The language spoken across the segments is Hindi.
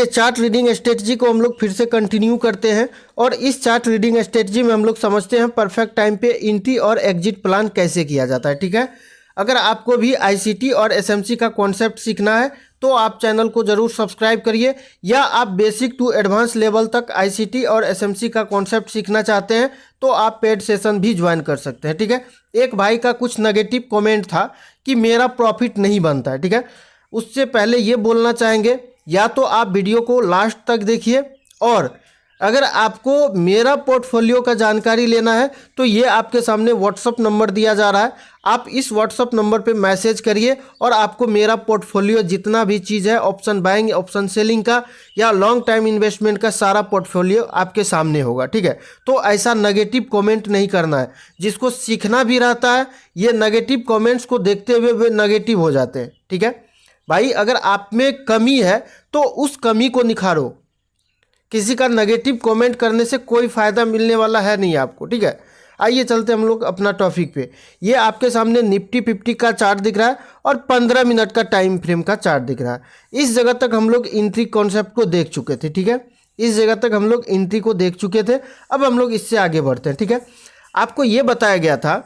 ये चार्ट रीडिंग स्ट्रेटजी को हम लोग फिर से कंटिन्यू करते हैं और इस चार्ट रीडिंग स्ट्रेटजी में हम लोग समझते हैं परफेक्ट टाइम पे एंट्री और एग्जिट प्लान कैसे किया जाता है। ठीक है, अगर आपको भी आईसीटी और एसएमसी का कॉन्सेप्ट सीखना है तो आप चैनल को जरूर सब्सक्राइब करिए, या आप बेसिक टू एडवांस लेवल तक आईसीटी और एसएमसी का कॉन्सेप्ट सीखना चाहते हैं तो आप पेड सेशन भी ज्वाइन कर सकते हैं। ठीक है, एक भाई का कुछ नेगेटिव कमेंट था कि मेरा प्रॉफिट नहीं बनता है। ठीक है, उससे पहले ये बोलना चाहेंगे या तो आप वीडियो को लास्ट तक देखिए, और अगर आपको मेरा पोर्टफोलियो का जानकारी लेना है तो ये आपके सामने व्हाट्सअप नंबर दिया जा रहा है, आप इस व्हाट्सअप नंबर पे मैसेज करिए और आपको मेरा पोर्टफोलियो जितना भी चीज़ है, ऑप्शन बाइंग, ऑप्शन सेलिंग का या लॉन्ग टाइम इन्वेस्टमेंट का सारा पोर्टफोलियो आपके सामने होगा। ठीक है, तो ऐसा नेगेटिव कमेंट नहीं करना है। जिसको सीखना भी रहता है ये नेगेटिव कमेंट्स को देखते हुए वे नेगेटिव हो जाते हैं। ठीक है भाई, अगर आप में कमी है तो उस कमी को निखारो, किसी का नेगेटिव कमेंट करने से कोई फ़ायदा मिलने वाला है नहीं आपको। ठीक है, आइए चलते हम लोग अपना टॉपिक पे। ये आपके सामने निफ्टी 50 का चार्ट दिख रहा है और 15 मिनट का टाइम फ्रेम का चार्ट दिख रहा है। इस जगह तक हम लोग एंट्री कॉन्सेप्ट को देख चुके थे। ठीक है, इस जगह तक हम लोग एंट्री को देख चुके थे। अब हम लोग इससे आगे बढ़ते हैं। ठीक है, आपको ये बताया गया था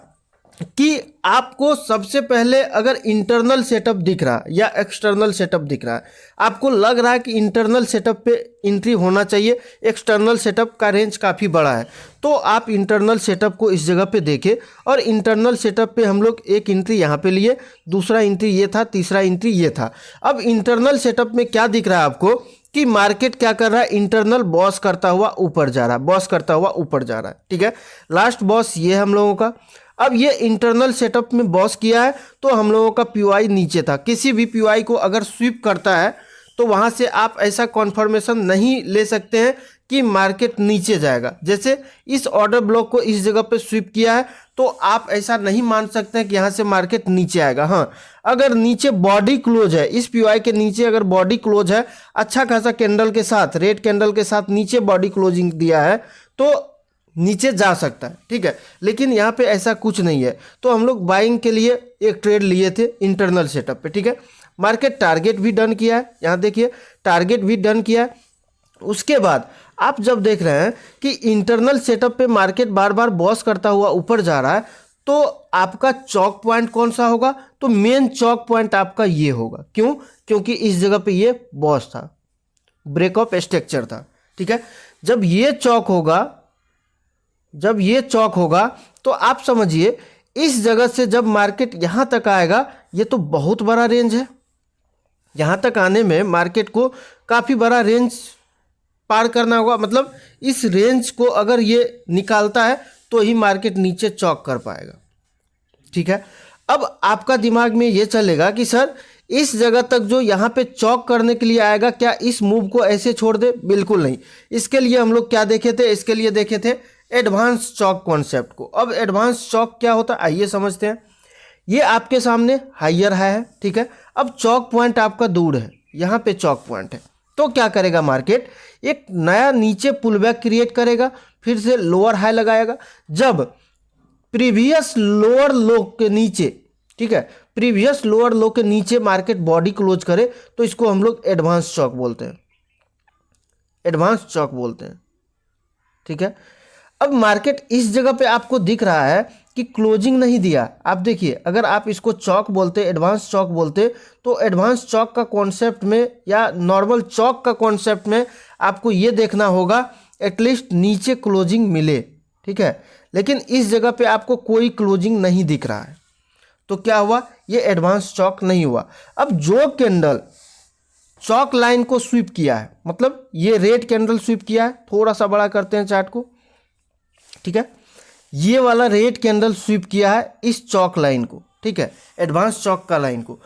कि आपको सबसे पहले अगर इंटरनल सेटअप दिख रहा या एक्सटर्नल सेटअप दिख रहा है, आपको लग रहा है कि इंटरनल सेटअप पे एंट्री होना चाहिए, एक्सटर्नल सेटअप का रेंज काफ़ी बड़ा है, तो आप इंटरनल सेटअप को इस जगह पे देखें। और इंटरनल सेटअप पे हम लोग एक एंट्री यहाँ पे लिए, दूसरा एंट्री ये था, तीसरा एंट्री ये था। अब इंटरनल सेटअप में क्या दिख रहा है आपको कि मार्केट क्या कर रहा है, इंटरनल बॉस करता हुआ ऊपर जा रहा है, बॉस करता हुआ ऊपर जा रहा है। ठीक है, लास्ट बॉस ये हम लोगों का। अब ये इंटरनल सेटअप में बॉस किया है तो हम लोगों का पीओआई नीचे था। किसी भी पीओआई को अगर स्वीप करता है तो वहाँ से आप ऐसा कॉन्फर्मेशन नहीं ले सकते हैं कि मार्केट नीचे जाएगा। जैसे इस ऑर्डर ब्लॉक को इस जगह पे स्वीप किया है तो आप ऐसा नहीं मान सकते हैं कि यहाँ से मार्केट नीचे आएगा। हाँ, अगर नीचे बॉडी क्लोज है, इस पीओआई के नीचे अगर बॉडी क्लोज है, अच्छा खासा कैंडल के साथ, रेड कैंडल के साथ नीचे बॉडी क्लोजिंग दिया है तो नीचे जा सकता है। ठीक है, लेकिन यहाँ पे ऐसा कुछ नहीं है, तो हम लोग बाइंग के लिए एक ट्रेड लिए थे इंटरनल सेटअप पे। ठीक है, मार्केट टारगेट भी डन किया है, यहाँ देखिए टारगेट भी डन किया है। उसके बाद आप जब देख रहे हैं कि इंटरनल सेटअप पे मार्केट बार बार बॉस करता हुआ ऊपर जा रहा है तो आपका चौक पॉइंट कौन सा होगा, तो मेन चौक पॉइंट आपका ये होगा। क्यों? क्योंकि इस जगह पे ये बॉस था, ब्रेकअप स्ट्रक्चर था। ठीक है, जब ये चौक होगा तो आप समझिए इस जगह से जब मार्केट यहाँ तक आएगा, ये तो बहुत बड़ा रेंज है, यहाँ तक आने में मार्केट को काफ़ी बड़ा रेंज पार करना होगा। मतलब इस रेंज को अगर ये निकालता है तो ही मार्केट नीचे चौक कर पाएगा। ठीक है, अब आपका दिमाग में ये चलेगा कि सर इस जगह तक जो यहाँ पे चौक करने के लिए आएगा, क्या इस मूव को ऐसे छोड़ दे? बिल्कुल नहीं। इसके लिए हम लोग क्या देखे थे, इसके लिए देखे थे एडवांस चौक कॉन्सेप्ट को। अब एडवांस चौक क्या होता है आइए समझते हैं। ये आपके सामने हायर है। ठीक है, अब चौक पॉइंट आपका दूर है, यहाँ पे चौक पॉइंट है, तो क्या करेगा मार्केट, एक नया नीचे पुलबैक क्रिएट करेगा, फिर से लोअर हाई लगाएगा। जब प्रीवियस लोअर लो के नीचे, ठीक है, प्रीवियस लोअर लो के नीचे मार्केट बॉडी क्लोज करे तो इसको हम लोग एडवांस चौक बोलते हैं, एडवांस चौक बोलते हैं। ठीक है, अब मार्केट इस जगह पे आपको दिख रहा है कि क्लोजिंग नहीं दिया। आप देखिए, अगर आप इसको चौक बोलते, एडवांस चौक बोलते, तो एडवांस चौक का कॉन्सेप्ट में या नॉर्मल चौक का कॉन्सेप्ट में आपको ये देखना होगा एटलीस्ट नीचे क्लोजिंग मिले। ठीक है, लेकिन इस जगह पे आपको कोई क्लोजिंग नहीं दिख रहा है, तो क्या हुआ, ये एडवांस चौक नहीं हुआ। अब जो कैंडल चौक लाइन को स्वीप किया है, मतलब ये रेड कैंडल स्वीप किया है, थोड़ा सा बड़ा करते हैं चार्ट को। ठीक है, ये वाला रेड कैंडल स्वीप किया है इस चौक लाइन को। ठीक है, एडवांस चौक का लाइन को।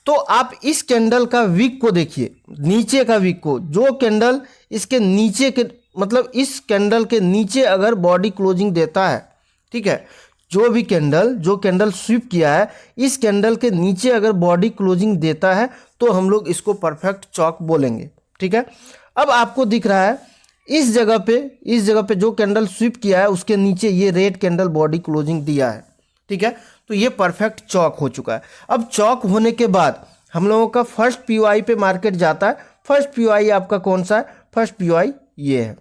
तो आप इस कैंडल का वीक को देखिए, नीचे का वीक को, जो कैंडल इसके नीचे के, मतलब इस कैंडल के नीचे अगर बॉडी क्लोजिंग देता है, ठीक है, जो कैंडल स्वीप किया है इस कैंडल के नीचे अगर बॉडी क्लोजिंग देता है तो हम लोग इसको परफेक्ट चौक बोलेंगे। ठीक है, अब आपको दिख रहा है इस जगह पे जो कैंडल स्वीप किया है उसके नीचे ये रेड कैंडल बॉडी क्लोजिंग दिया है। ठीक है, तो ये परफेक्ट चौक हो चुका है। अब चौक होने के बाद हम लोगों का फर्स्ट पीओआई पे मार्केट जाता है, फर्स्ट पीओआई आपका कौन सा है? फर्स्ट पीओआई ये है,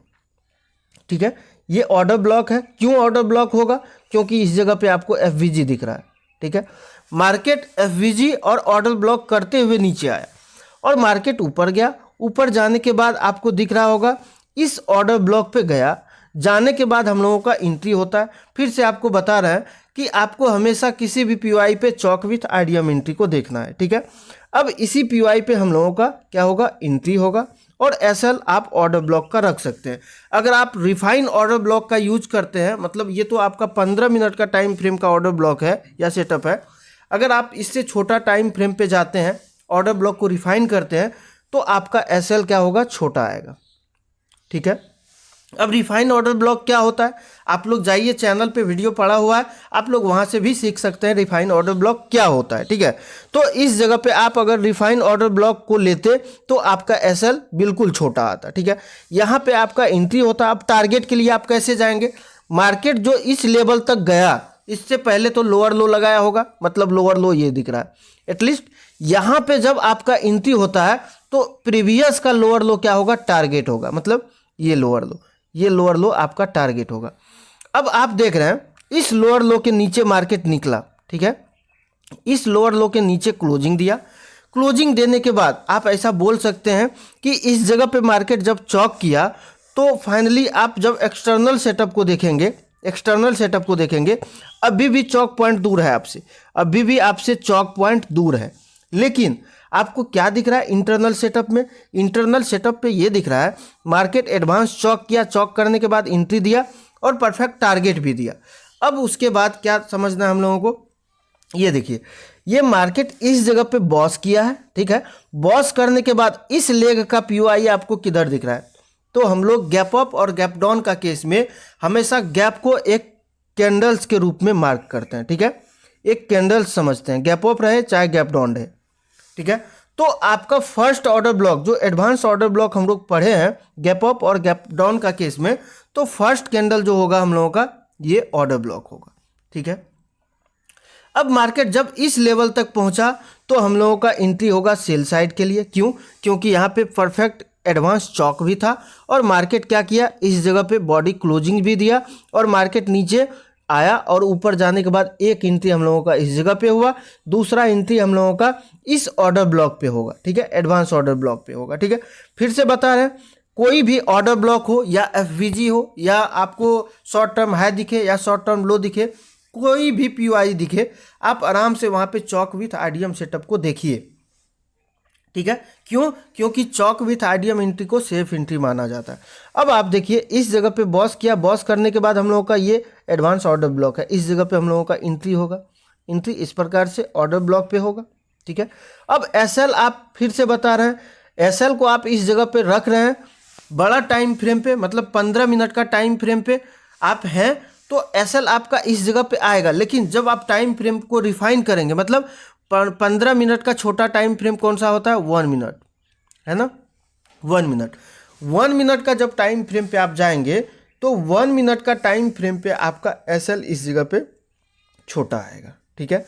ठीक है। ये ऑर्डर ब्लॉक है। क्यों ऑर्डर ब्लॉक होगा? क्योंकि इस जगह पे आपको एफवीजी दिख रहा है, ठीक है। मार्केट एफवीजी और ऑर्डर ब्लॉक करते हुए नीचे आया और मार्केट ऊपर गया। ऊपर जाने के बाद आपको दिख रहा होगा इस ऑर्डर ब्लॉक पे गया, जाने के बाद हम लोगों का एंट्री होता है। फिर से आपको बता रहे हैं कि आपको हमेशा किसी भी पीओआई पे चौक विथ आईडीएम एंट्री को देखना है, ठीक है। अब इसी पीओआई पे हम लोगों का क्या होगा? एंट्री होगा और एसएल आप ऑर्डर ब्लॉक का रख सकते हैं। अगर आप रिफाइन ऑर्डर ब्लॉक का यूज करते हैं, मतलब ये तो आपका 15 मिनट का टाइम फ्रेम का ऑर्डर ब्लॉक है या सेटअप है, अगर आप इससे छोटा टाइम फ्रेम पे जाते हैं, ऑर्डर ब्लॉक को रिफाइन करते हैं, तो आपका एसएल क्या होगा? छोटा आएगा, ठीक है। अब रिफाइन ऑर्डर ब्लॉक क्या होता है? आप लोग जाइए, चैनल पे वीडियो पड़ा हुआ है, आप लोग वहां से भी सीख सकते हैं रिफाइन ऑर्डर ब्लॉक क्या होता है, ठीक है। तो इस जगह पे आप अगर रिफाइन ऑर्डर ब्लॉक को लेते तो आपका एसएल बिल्कुल छोटा आता, ठीक है। यहाँ पे आपका एंट्री होता। अब टारगेट के लिए आप कैसे जाएंगे? मार्केट जो इस लेवल तक गया, इससे पहले तो लोअर लो लगाया होगा, मतलब लोअर लो ये दिख रहा है। एटलीस्ट यहाँ पे जब आपका एंट्री होता है तो प्रीवियस का लोअर लो क्या होगा? टारगेट होगा, मतलब ये लोअर लो, ये लोअर लो आपका टारगेट होगा। अब आप देख रहे हैं इस लोअर लो के नीचे मार्केट निकला, ठीक है। इस लोअर लो के नीचे क्लोजिंग दिया। क्लोजिंग देने के बाद आप ऐसा बोल सकते हैं कि इस जगह पे मार्केट जब चौक किया तो फाइनली आप जब एक्सटर्नल सेटअप को देखेंगे, अभी भी चौक पॉइंट दूर है आपसे, अभी भी आपसे चौक पॉइंट दूर है। लेकिन आपको क्या दिख रहा है इंटरनल सेटअप में? इंटरनल सेटअप पे ये दिख रहा है मार्केट एडवांस चौक किया, चौक करने के बाद एंट्री दिया और परफेक्ट टारगेट भी दिया। अब उसके बाद क्या समझना है हम लोगों को? ये देखिए, ये मार्केट इस जगह पे बॉस किया है, ठीक है। बॉस करने के बाद इस लेग का पीओआई आपको किधर दिख रहा है? तो हम लोग गैप अप और गैप डाउन का केस में हमेशा गैप को एक कैंडल्स के रूप में मार्क करते हैं, ठीक है। एक कैंडल्स समझते हैं, गैप अप रहे चाहे गैप डाउन रहे, ठीक है। तो आपका फर्स्ट ऑर्डर ब्लॉक जो एडवांस ऑर्डर ब्लॉक हम लोग पढ़े हैं गैप अप और गैप डाउन का केस में, तो फर्स्ट कैंडल जो होगा हम लोगों का ये ऑर्डर ब्लॉक होगा, ठीक है। अब मार्केट जब इस लेवल तक पहुंचा तो हम लोगों का एंट्री होगा सेल साइड के लिए। क्यों? क्योंकि यहाँ पे परफेक्ट एडवांस चौक भी था और मार्केट क्या किया? इस जगह पे बॉडी क्लोजिंग भी दिया और मार्केट नीचे आया और ऊपर जाने के बाद एक एंट्री हम लोगों का इस जगह पे हुआ, दूसरा एंट्री हम लोगों का इस ऑर्डर ब्लॉक पे होगा, ठीक है, एडवांस ऑर्डर ब्लॉक पे होगा, ठीक है। फिर से बता रहे हैं, कोई भी ऑर्डर ब्लॉक हो या एफवीजी हो या आपको शॉर्ट टर्म हाई दिखे या शॉर्ट टर्म लो दिखे, कोई भी पीओआई दिखे, आप आराम से वहाँ पे चौक विथ आईडीएम सेटअप को देखिए, ठीक है। क्यों? क्योंकि चौक विथ आईडीएम एंट्री को सेफ एंट्री माना जाता है। अब आप देखिए इस जगह पे बॉस किया, बॉस करने के बाद हम लोगों का ये एडवांस ऑर्डर ब्लॉक है, इस जगह पे हम लोगों का एंट्री होगा, एंट्री इस प्रकार से ऑर्डर ब्लॉक पे होगा, ठीक है। अब एसएल आप फिर से बता रहे हैं, एसएल को आप इस जगह पे रख रहे हैं बड़ा टाइम फ्रेम पे, मतलब 15 मिनट का टाइम फ्रेम पे आप हैं तो एसएल आपका इस जगह पे आएगा। लेकिन जब आप टाइम फ्रेम को रिफाइन करेंगे, मतलब 15 मिनट का छोटा टाइम फ्रेम कौन सा होता है? 1 मिनट, है ना, 1 मिनट। 1 मिनट का जब टाइम फ्रेम पे आप जाएंगे तो 1 मिनट का टाइम फ्रेम पे आपका एसएल इस जगह पे छोटा आएगा, ठीक है।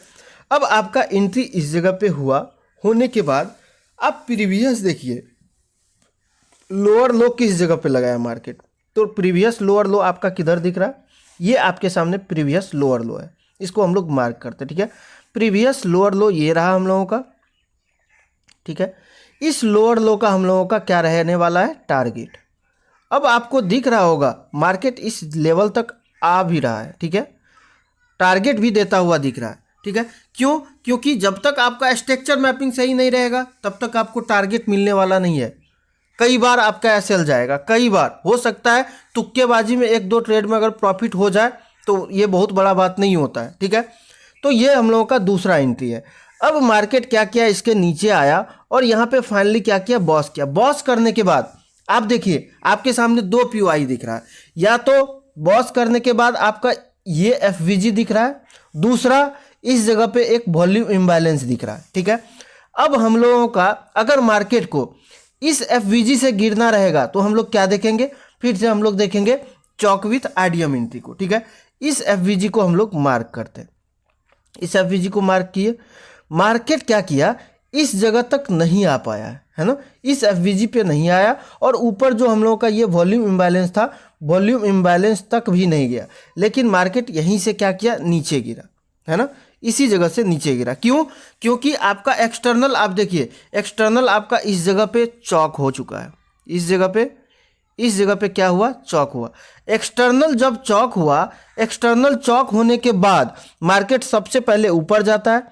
अब आपका एंट्री इस जगह पे हुआ, होने के बाद आप प्रीवियस देखिए लोअर लो किस जगह पे लगाया मार्केट, तो प्रीवियस लोअर लो आपका किधर दिख रहा है? ये आपके सामने प्रीवियस लोअर लो है, इसको हम लोग मार्क करते हैं, ठीक है। प्रीवियस लोअर लो ये रहा हम लोगों का, ठीक है। इस लोअर लो का हम लोगों का क्या रहने वाला है? टारगेट। अब आपको दिख रहा होगा मार्केट इस लेवल तक आ भी रहा है, ठीक है, टारगेट भी देता हुआ दिख रहा है, ठीक है। क्यों? क्योंकि जब तक आपका स्ट्रक्चर मैपिंग सही नहीं रहेगा तब तक आपको टारगेट मिलने वाला नहीं है। कई बार आपका एसएल जाएगा, कई बार हो सकता है तुक्केबाजी में 1-2 ट्रेड में अगर प्रॉफिट हो जाए तो ये बहुत बड़ा बात नहीं होता है, ठीक है। तो ये हम लोगों का दूसरा एंट्री है। अब मार्केट क्या किया? इसके नीचे आया और यहाँ पे फाइनली क्या किया? बॉस किया। बॉस करने के बाद आप देखिए आपके सामने 2 पीओआई दिख रहा है, या तो बॉस करने के बाद आपका ये एफवीजी दिख रहा है, दूसरा इस जगह पे एक वॉल्यूम इम्बैलेंस दिख रहा है, ठीक है। अब हम लोगों का अगर मार्केट को इस एफवीजी से गिरना रहेगा तो हम लोग क्या देखेंगे? फिर से हम लोग देखेंगे चौक विथ आईडीएम एंट्री को, ठीक है। इस एफवीजी को हम लोग मार्क करते हैं, इस एफवीजी को मार्क किए। मार्केट क्या किया? इस जगह तक नहीं आ पाया है ना, इस एफवीजी पे नहीं आया और ऊपर जो हम लोगों का ये वॉल्यूम इम्बैलेंस था, वॉल्यूम इम्बैलेंस तक भी नहीं गया, लेकिन मार्केट यहीं से क्या किया, नीचे गिरा, है ना, इसी जगह से नीचे गिरा। क्यों? क्योंकि आपका एक्सटर्नल, आप देखिए एक्सटर्नल आपका इस जगह पे चौक हो चुका है, इस जगह पे क्या हुआ, चौक हुआ। एक्सटर्नल जब चौक हुआ, एक्सटर्नल चौक होने के बाद मार्केट सबसे पहले ऊपर जाता है,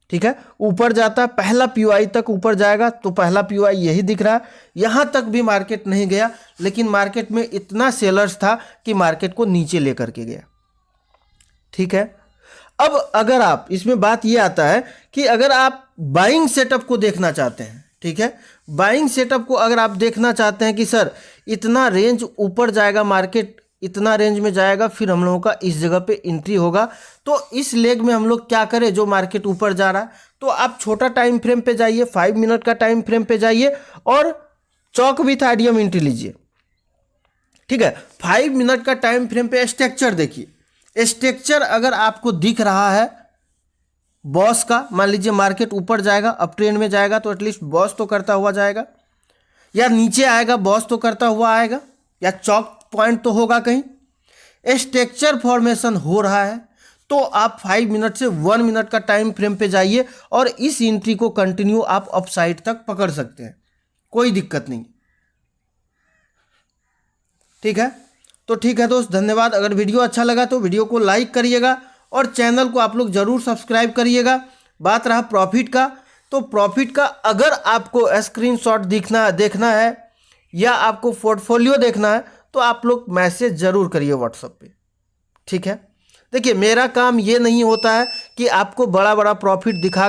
ठीक है, ऊपर जाता है, पहला पीओआई तक ऊपर जाएगा, तो पहला पीओआई यही दिख रहा है, यहां तक भी मार्केट नहीं गया, लेकिन मार्केट में इतना सेलर्स था कि मार्केट को नीचे लेकर के गया, ठीक है। अब अगर आप, इसमें बात ये आता है कि अगर आप बाइंग सेटअप को देखना चाहते हैं, ठीक है, बाइंग सेटअप को अगर आप देखना चाहते हैं कि सर इतना रेंज ऊपर जाएगा मार्केट, इतना रेंज में जाएगा, फिर हम लोगों का इस जगह पे एंट्री होगा, तो इस लेग में हम लोग क्या करें, जो मार्केट ऊपर जा रहा है, तो आप छोटा टाइम फ्रेम पे जाइए, 5 मिनट का टाइम फ्रेम पे जाइए और चौक विथ आईडियम एंट्री लीजिए, ठीक है। 5 मिनट का टाइम फ्रेम पे स्ट्रक्चर देखिए, स्ट्रक्चर अगर आपको दिख रहा है बॉस का, मान लीजिए मार्केट ऊपर जाएगा, अप ट्रेंड में जाएगा, तो एटलीस्ट बॉस तो करता हुआ जाएगा, या नीचे आएगा बॉस तो करता हुआ आएगा, या चौक पॉइंट तो होगा कहीं। स्ट्रक्चर फॉर्मेशन हो रहा है तो आप 5 मिनट से 1 मिनट का टाइम फ्रेम पे जाइए और इस एंट्री को कंटिन्यू आप अप साइड तक पकड़ सकते हैं, कोई दिक्कत नहीं, ठीक है। तो ठीक है दोस्त, धन्यवाद। अगर वीडियो अच्छा लगा तो वीडियो को लाइक करिएगा और चैनल को आप लोग जरूर सब्सक्राइब करिएगा। बात रहा प्रॉफिट का, तो प्रॉफिट का अगर आपको स्क्रीनशॉट देखना है या आपको पोर्टफोलियो देखना है तो आप लोग मैसेज जरूर करिए व्हाट्सएप पे, ठीक है। देखिए मेरा काम ये नहीं होता है कि आपको बड़ा बड़ा प्रॉफिट दिखा